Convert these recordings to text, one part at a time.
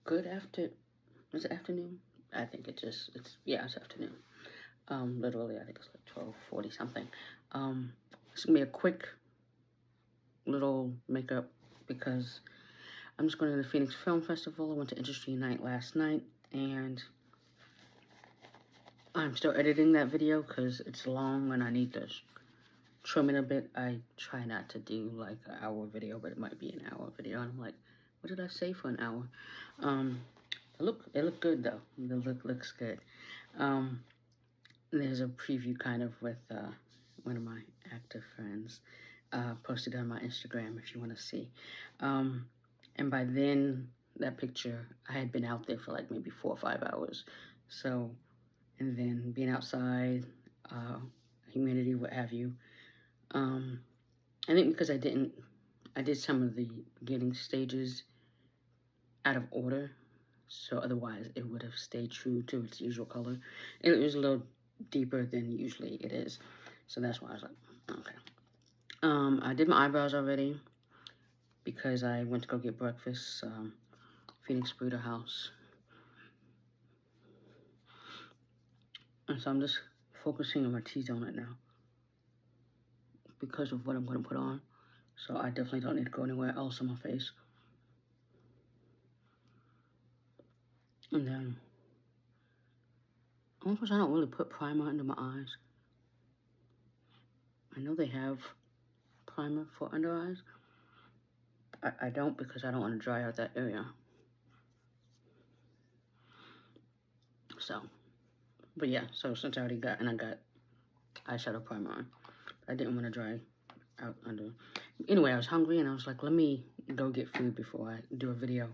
good after, is it afternoon? I think it's afternoon. Literally, I think it's like 12:40 something. It's gonna be a quick little makeup because I'm just going to the Phoenix Film Festival. I went to Industry Night last night, and I'm still editing that video because it's long and I need to trim it a bit. I try not to do like an hour video, but it might be an hour video. And I'm like, what did I say for an hour? It looked good though. The look looks good. There's a preview kind of with one of my active friends posted on my Instagram if you want to see. And by then, that picture, I had been out there for like maybe 4 or 5 hours. So, and then being outside, humidity, what have you. I think because I did some of the beginning stages out of order. So otherwise, it would have stayed true to its usual color. And it was a little deeper than usually it is. So that's why I was like, okay. I did my eyebrows already because I went to go get breakfast, Phoenix Burrito House. And so I'm just focusing on my T-zone right now because of what I'm going to put on. So I definitely don't need to go anywhere else on my face. And then, almost I don't really put primer under my eyes. I know they have primer for under eyes. I don't because I don't want to dry out that area. So, but yeah, so since I got eyeshadow primer on, I didn't want to dry out under. Anyway, I was hungry and I was like, let me go get food before I do a video.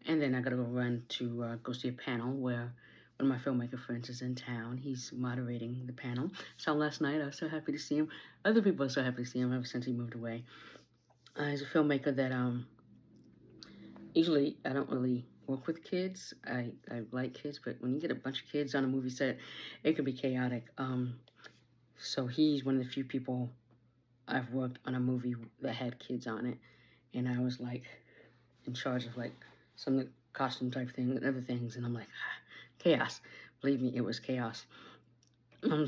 And then I gotta go run to go see a panel where one of my filmmaker friends is in town. He's moderating the panel. So last night I was so happy to see him. Other people are so happy to see him ever since he moved away. He's a filmmaker that usually I don't really work with kids. I like kids, but when you get a bunch of kids on a movie set, it can be chaotic. So he's one of the few people I've worked on a movie that had kids on it, and I was like in charge of like some of the costume type thing and other things, and I'm like, chaos. Believe me, it was chaos. But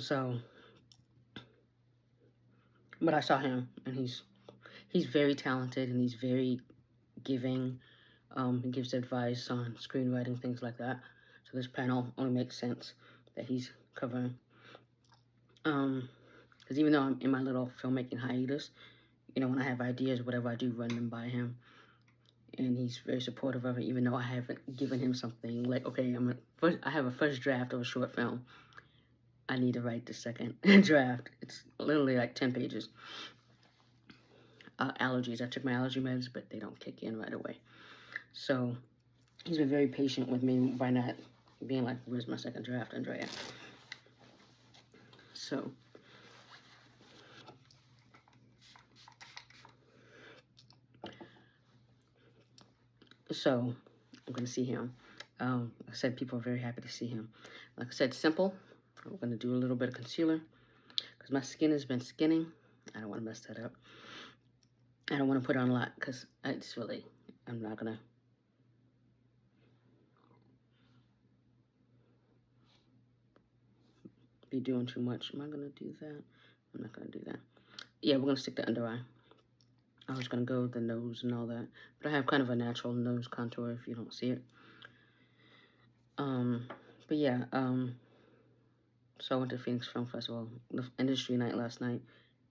I saw him, and he's very talented, and he's very giving. He gives advice on screenwriting, things like that. So this panel only makes sense that he's covering. Because even though I'm in my little filmmaking hiatus, you know, when I have ideas, whatever I do, run them by him. And he's very supportive of it, even though I haven't given him something like, okay, I have a first draft of a short film. I need to write the second draft. It's literally like 10 pages. Allergies. I took my allergy meds, but they don't kick in right away. So he's been very patient with me by not being like, where's my second draft, Andrea? So I'm going to see him. Like I said, people are very happy to see him. Like I said, simple. I'm going to do a little bit of concealer because my skin has been skinning. I don't want to mess that up. I don't want to put on a lot because it's really, I'm not going to. Be doing too much. Am I going to do that? I'm not going to do that. Yeah, we're going to stick to under eye. I was going to go with the nose and all that. But I have kind of a natural nose contour if you don't see it. But yeah, so I went to Phoenix Film Festival, the Industry Night last night,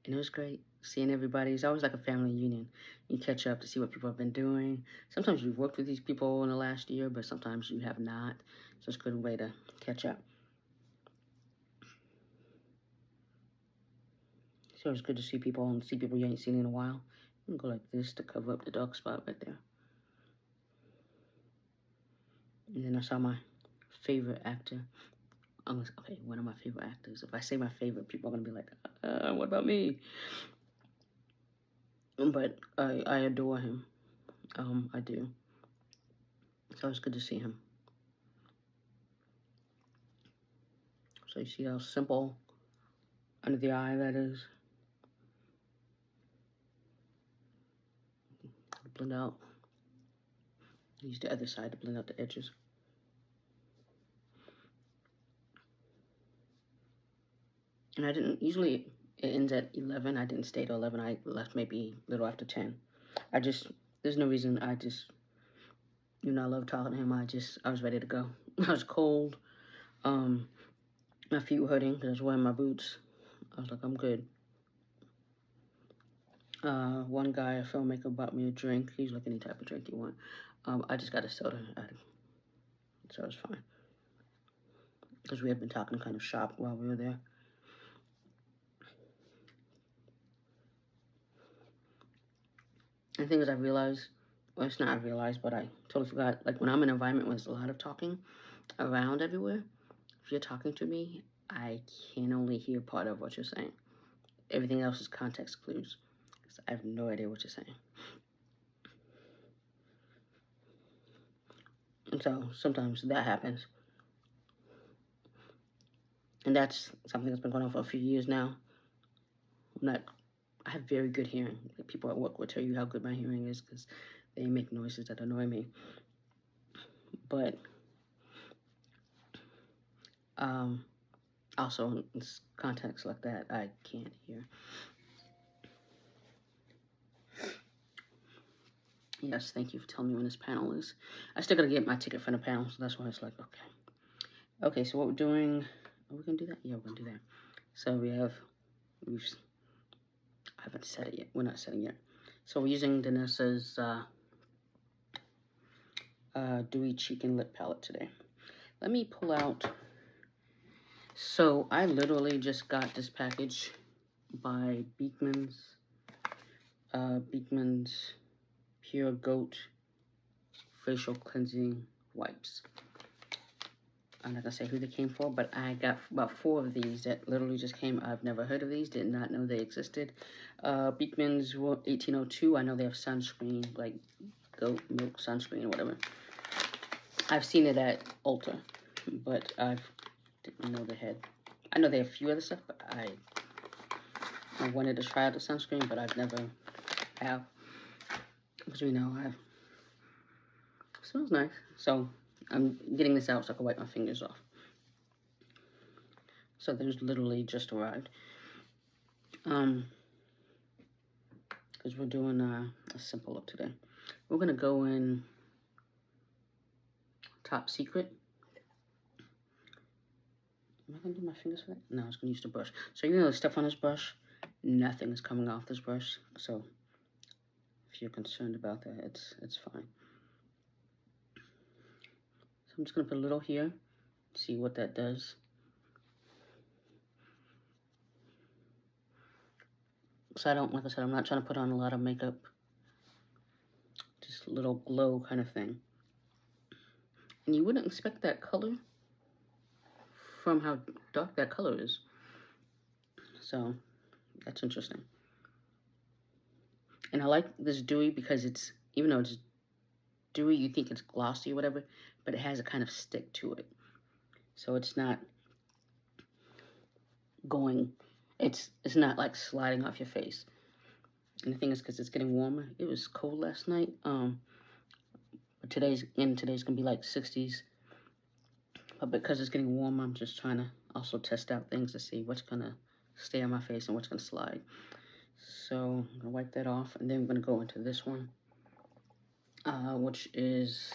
and it was great seeing everybody. It's always like a family reunion. You catch up to see what people have been doing. Sometimes you've worked with these people in the last year, but sometimes you have not. So it's a good way to catch up. So it's good to see people and see people you ain't seen in a while. I'm gonna go like this to cover up the dark spot right there. And then I saw my favorite actor. Okay, one of my favorite actors. If I say my favorite, people are gonna be like, what about me? But I adore him. I do. So it's good to see him. So you see how simple under the eye that is. Blend out. Use the other side to blend out the edges. And I didn't, usually it ends at 11. I didn't stay to 11. I left maybe a little after 10. There's no reason. You know, I love talking to him. I was ready to go. I was cold. My feet were hurting because I was wearing my boots. I was like, I'm good. One guy, a filmmaker, bought me a drink. He's like, any type of drink you want. I just got a soda. So it was fine. Because we had been talking kind of shop while we were there. And the thing is, I realized, well, it's not I realized, but I totally forgot. Like, when I'm in an environment where there's a lot of talking around everywhere, if you're talking to me, I can only hear part of what you're saying. Everything else is context clues. So I have no idea what you're saying. And so sometimes that happens. And that's something that's been going on for a few years now. I have very good hearing. People at work will tell you how good my hearing is because they make noises that annoy me. But also in contexts like that, I can't hear. Yes, thank you for telling me when this panel is. I still gotta get my ticket for the panel, so that's why it's like, okay. Okay, so what we're doing, are we gonna do that? Yeah, we're gonna do that. So I haven't set it yet. We're not setting yet. So we're using Danessa's Dewy Cheek and Lip Palette today. Let me pull out. So I literally just got this package by Beekman's Pure Goat Facial Cleansing Wipes. I'm not gonna say who they came for, but I got about 4 of these that literally just came. I've never heard of these, did not know they existed. Beekman's 1802, I know they have sunscreen, like goat milk sunscreen or whatever. I've seen it at Ulta, but I didn't know they had. I know they have a few other stuff, but I wanted to try out the sunscreen, but I've never have. Because we know it smells nice. So I'm getting this out so I can wipe my fingers off. So there's literally just arrived. Because we're doing a simple look today. We're gonna go in Top Secret. Am I gonna do my fingers for that? No, I was gonna use the brush. So even though there's stuff on this brush, nothing is coming off this brush. So if you're concerned about that, it's fine. So I'm just gonna put a little here, see what that does. So like I said, I'm not trying to put on a lot of makeup. Just a little glow kind of thing. And you wouldn't expect that color from how dark that color is. So that's interesting. And I like this dewy because it's, even though it's dewy, you think it's glossy or whatever, but it has a kind of stick to it. So it's not going, it's not like sliding off your face. And the thing is, because it's getting warmer, it was cold last night. But today's gonna be like 60s. But because it's getting warmer, I'm just trying to also test out things to see what's gonna stay on my face and what's gonna slide. So I'm gonna wipe that off, and then we're gonna go into this one, which is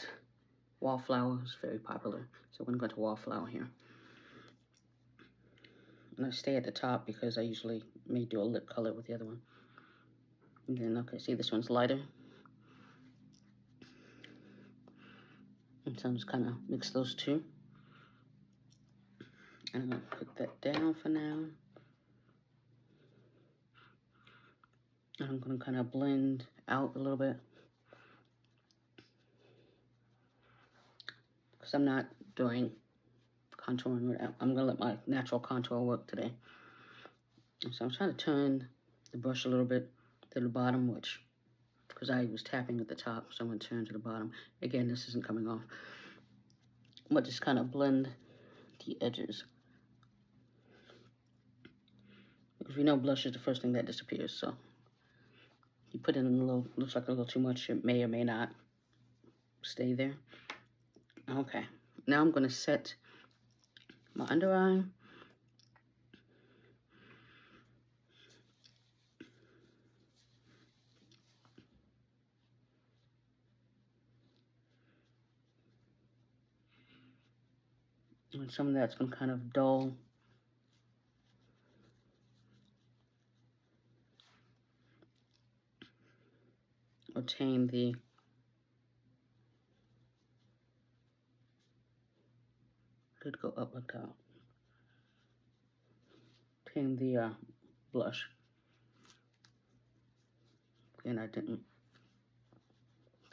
Wallflower. It's very popular. So we're gonna go into Wallflower here. And I stay at the top because I usually may do a lip color with the other one. And then, okay, see, this one's lighter. And so I'm just kind of mix those two. And I'm going to put that down for now. And I'm going to kind of blend out a little bit. Because I'm not doing contouring. I'm going to let my natural contour work today. And so I'm trying to turn the brush a little bit to the bottom, which, because I was tapping at the top, so I'm going to turn to the bottom. Again, this isn't coming off. But just kind of blend the edges. Because we know blush is the first thing that disappears, so you put in a little, looks like a little too much, it may or may not stay there. Okay, now I'm going to set my under eye. And some of that's going to kind of dull. Or tame the could go up like that. Tame the blush. And I didn't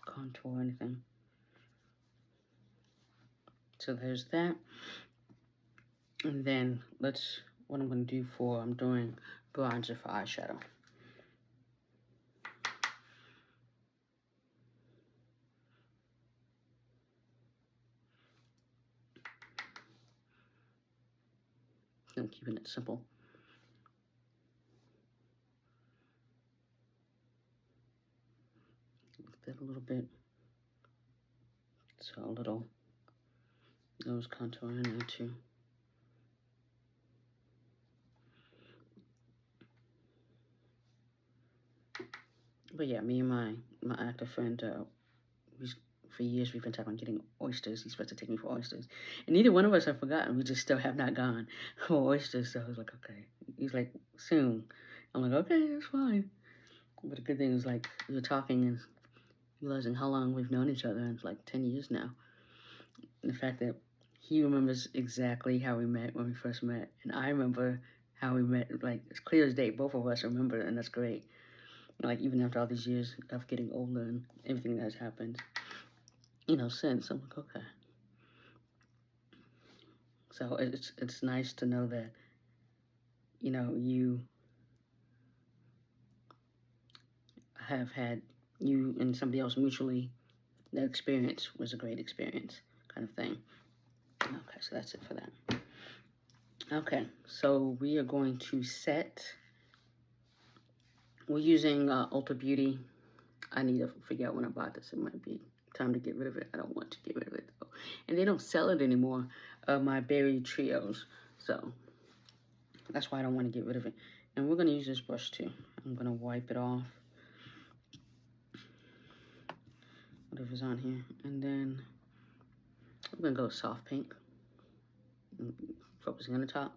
contour anything. So there's that. And then what I'm going to do I'm doing bronzer for eyeshadow. I'm keeping it simple. Lift that a little bit. So a little nose contour in there too. But yeah, me and my actor friend, for years we've been talking about getting oysters. He's supposed to take me for oysters. And neither one of us have forgotten. We just still have not gone for oysters. So I was like, okay. He's like, soon. I'm like, okay, that's fine. But the good thing is, like, we were talking and realizing how long we've known each other. And it's like 10 years now. And the fact that he remembers exactly how we met when we first met. And I remember how we met, like, it's clear as day. Both of us remember, and that's great. Like, even after all these years of getting older and everything that has happened, you know, since, I'm like, okay. So it's nice to know that, you know, you have had, you and somebody else mutually, that experience was a great experience, kind of thing. Okay, so that's it for that. Okay, so we are going to set, we're using Ulta Beauty. I need to figure out when I bought this. It might be time to get rid of it. I don't want to get rid of it, though. And they don't sell it anymore, my berry trios. So that's why I don't want to get rid of it. And we're going to use this brush, too. I'm going to wipe it off. Whatever's on here. And then I'm going to go soft pink. Focusing on the top.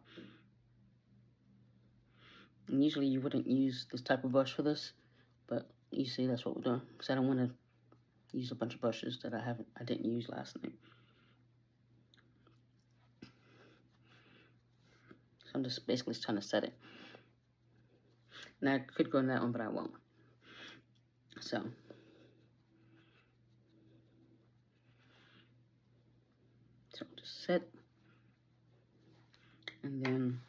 And usually you wouldn't use this type of brush for this, but you see that's what we're doing. Because I don't want to use a bunch of brushes that I didn't use last night. So I'm just basically trying to set it. And I could go in that one, but I won't. So just set. And then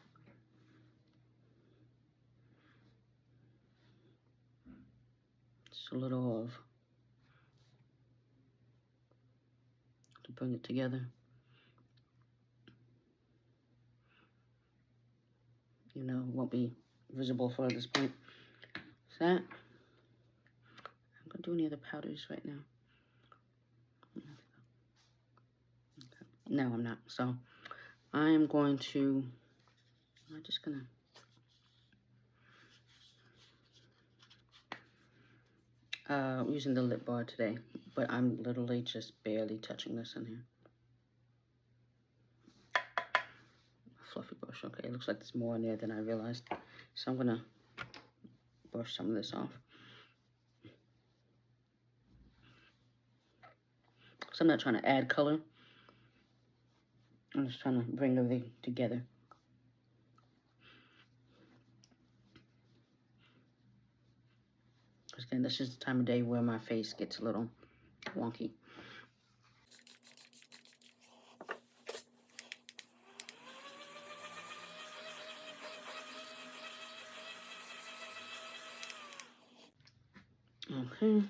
just a little of, to bring it together. You know, won't be visible for this point. So that. I'm going to do any other powders right now. No, I'm not. So I am going to, I'm just going to, using the lip bar today, but I'm literally just barely touching this in here. Fluffy brush. Okay, it looks like there's more in there than I realized. So I'm going to brush some of this off. So I'm not trying to add color. I'm just trying to bring everything together. Because again, this is the time of day where my face gets a little wonky. Okay,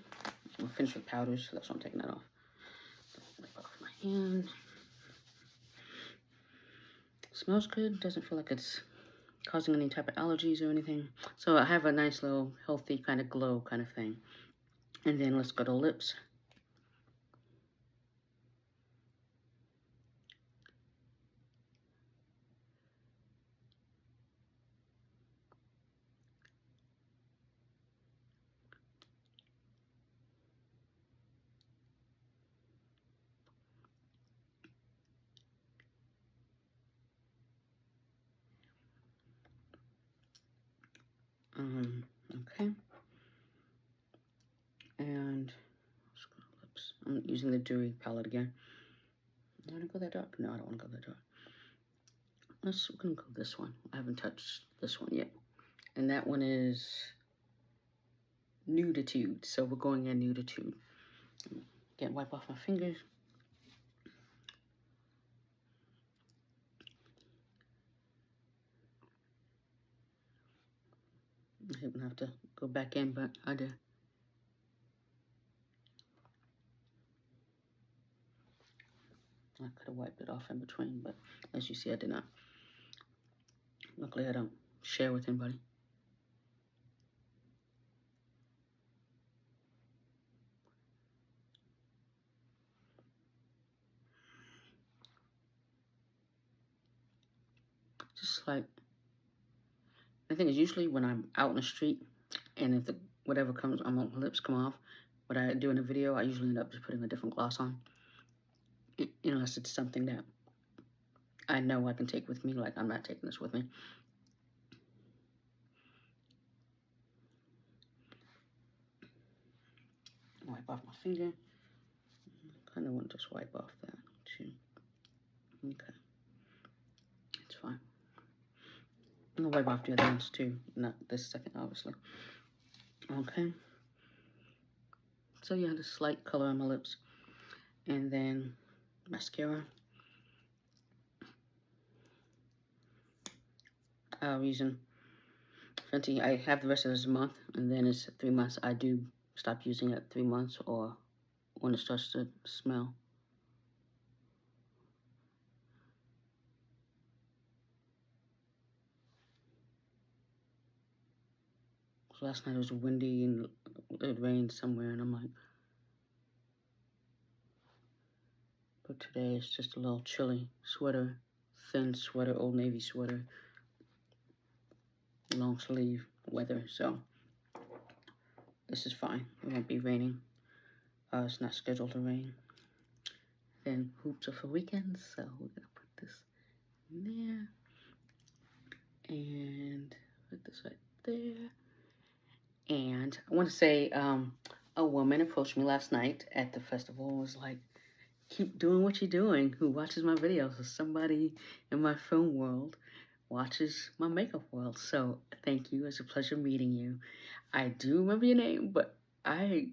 we'll finish with powders, so that's why I'm taking that off. Wipe off my hand. Smells good. Doesn't feel like it's causing any type of allergies or anything. So I have a nice little healthy kind of glow kind of thing. And then let's go to lips. Okay. And lips. I'm using the Dewy palette again. I want to go that dark? No, I don't want to go that dark. We're gonna go this one. I haven't touched this one yet. And that one is Nude-Atude. So we're going in Nude-Atude. Again, wipe off my fingers. I didn't have to go back in, but I did. I could have wiped it off in between, but as you see, I did not. Luckily, I don't share with anybody. Just like, the thing is, usually when I'm out in the street, and if the whatever comes on my lips come off, what I do in a video, I usually end up just putting a different gloss on. Unless it's something that I know I can take with me, like I'm not taking this with me. Wipe off my finger. I kind of want to just wipe off that too. Okay, it's fine. I'm gonna wipe off the other ones too, not this second, obviously. Okay. So yeah, the slight color on my lips, and then mascara. I'm using Fenty. I have the rest of this month, and then it's 3 months. I do stop using it at 3 months or when it starts to smell. So last night it was windy and it rained somewhere, and I'm like, but today it's just a little chilly. Sweater, thin sweater, Old Navy sweater, long sleeve weather, so this is fine. It won't be raining. It's not scheduled to rain. Then hoops are for weekends, so we're gonna put this in there and put this right there. And I want to say, a woman approached me last night at the festival and was like, keep doing what you're doing. Who watches my videos? So somebody in my film world watches my makeup world. So thank you. It's a pleasure meeting you. I do remember your name, but I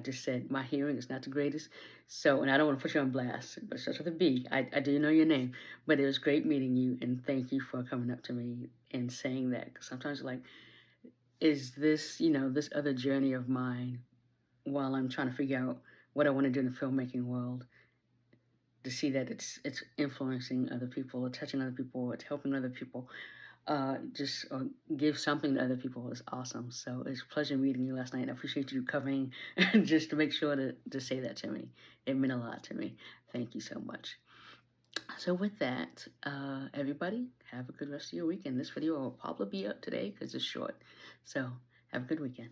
just said my hearing is not the greatest. So, and I don't want to put you on blast, but it starts with a B. I do know your name, but it was great meeting you, and thank you for coming up to me and saying that. Because sometimes, like, is this, this other journey of mine while I'm trying to figure out what I want to do in the filmmaking world, to see that it's influencing other people, or touching other people, it's helping other people, just give something to other people is awesome. So it's a pleasure meeting you last night. I appreciate you coming just to make sure to say that to me. It meant a lot to me. Thank you so much. So with that, everybody, have a good rest of your weekend. This video will probably be up today because it's short. So have a good weekend.